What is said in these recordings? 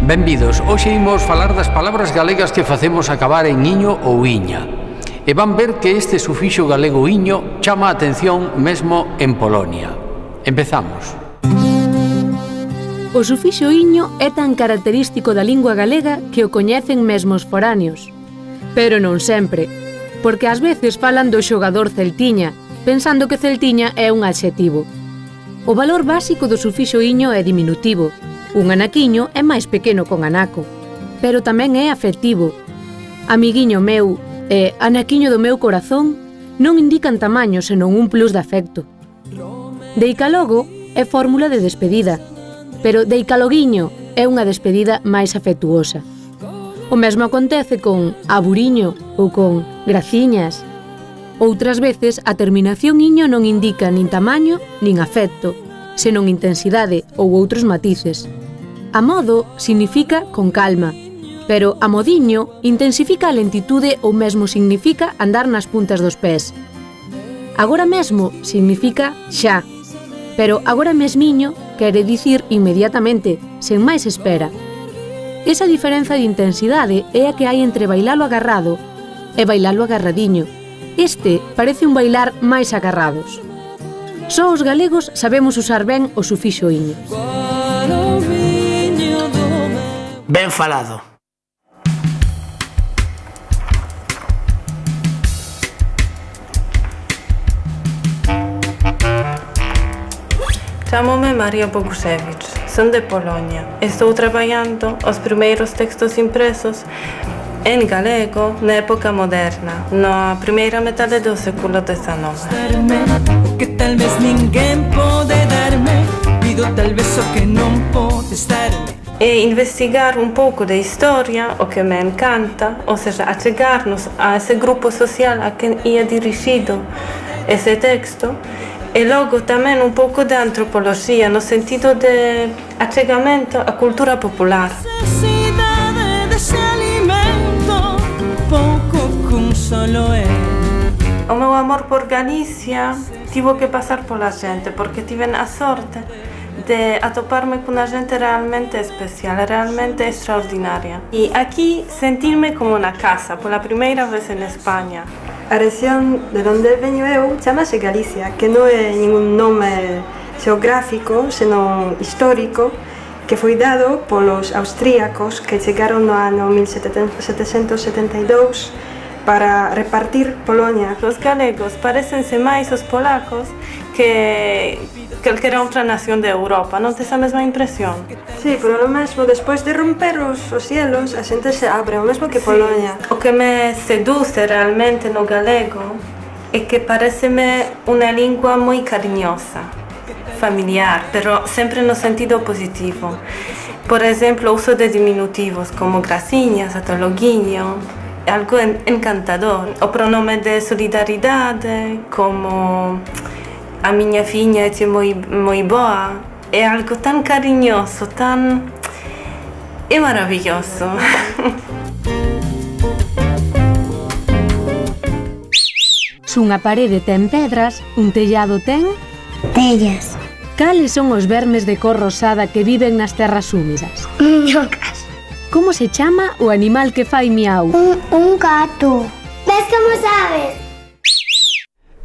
Benvidos, hoxe imos falar das palabras galegas que facemos acabar en iño ou iña. E van ver que este sufixo galego iño chama a atención mesmo en Polonia. Empezamos. O sufixo iño é tan característico da lingua galega que o coñecen mesmo os foráneos. Pero non sempre, porque ás veces falan do xogador celtiña, pensando que celtiña é un adxetivo. O valor básico do sufixo iño é diminutivo. Un anaquiño é máis pequeno con anaco, pero tamén é afectivo. Amiguiño meu e anaquiño do meu corazón non indican tamaño, senón un plus de afecto. Deicalogo é fórmula de despedida, pero deicaloguiño é unha despedida máis afectuosa. O mesmo acontece con aburiño ou con graciñas. Outras veces a terminación iño non indica nin tamaño nin afecto, senón intensidade ou outros matices. Amodo significa con calma, pero amodiño intensifica a lentitude ou mesmo significa andar nas puntas dos pés. Agora mesmo significa xa, pero agora mesmiño quere dicir inmediatamente, sen máis espera. Esa diferenza de intensidade é a que hai entre bailalo agarrado e bailalo agarradiño. Este parece un bailar máis agarrados. Só os galegos sabemos usar ben o sufixo iño. Ben falado. Chámome María Bogušević, son de Polonia. Estou traballando os primeiros textos impresos en galego na época moderna, na primeira metade do século XIX. Que tal vez ninguén pode darme, pido tal vez o que non podes darme. E investigar un pouco de historia, o que me encanta, ou seja, achegarnos a ese grupo social a quen ia dirixido ese texto, e logo tamén un pouco de antropoloxía, no sentido de achegamento á cultura popular. Necesidade dese alimento, pouco cun solo é. O meu amor por Galicia tivo que pasar pola xente, porque tiven a sorte de atoparme cunha xente realmente especial, realmente extraordinaria. E aquí sentirme como na casa, pola primeira vez en España. A rexión de onde veño eu chamase Galicia, que non é ningún nome xeográfico, senón histórico, que foi dado polos austríacos que chegaron no ano 1772 para repartir Polonia. Os galegos parecense máis os polacos que calquera outra nación de Europa, non tes a mesma impresión? Sí, pero lo mesmo, despois de romper os cielos, a xente se abre, o mesmo que Polonia. O que me seduce realmente no galego é que pareceme unha lingua moi cariñosa, familiar, pero sempre no sentido positivo. Por exemplo, o uso de diminutivos como graciñas, atologuiño, algo encantador. O pronome de solidaridade, como a miña fiña é moi boa, é algo tan cariñoso, tan... é maravilloso. Se unha parede ten pedras, un tellado ten... Tellas. Cales son os vermes de cor rosada que viven nas terras húmidas? Miñocas. Como se chama o animal que fai miau? Un gato. Ves como sabes?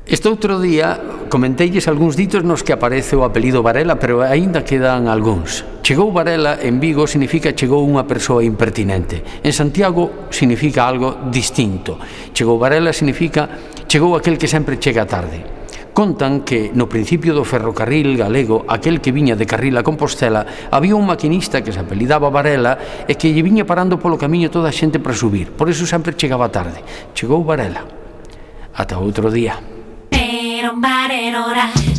Este outro día comenteilles algúns ditos nos que aparece o apelido Varela, pero aínda quedan algúns. Chegou Varela en Vigo significa chegou unha persoa impertinente. En Santiago significa algo distinto. Chegou Varela significa chegou aquel que sempre chega tarde. Contan que no principio do ferrocarril galego, aquel que viña de Carril a Compostela, había un maquinista que se apelidaba Varela e que lle viña parando polo camiño toda a xente para subir. Por eso sempre chegaba tarde. Chegou Varela. Ata outro día. Varela.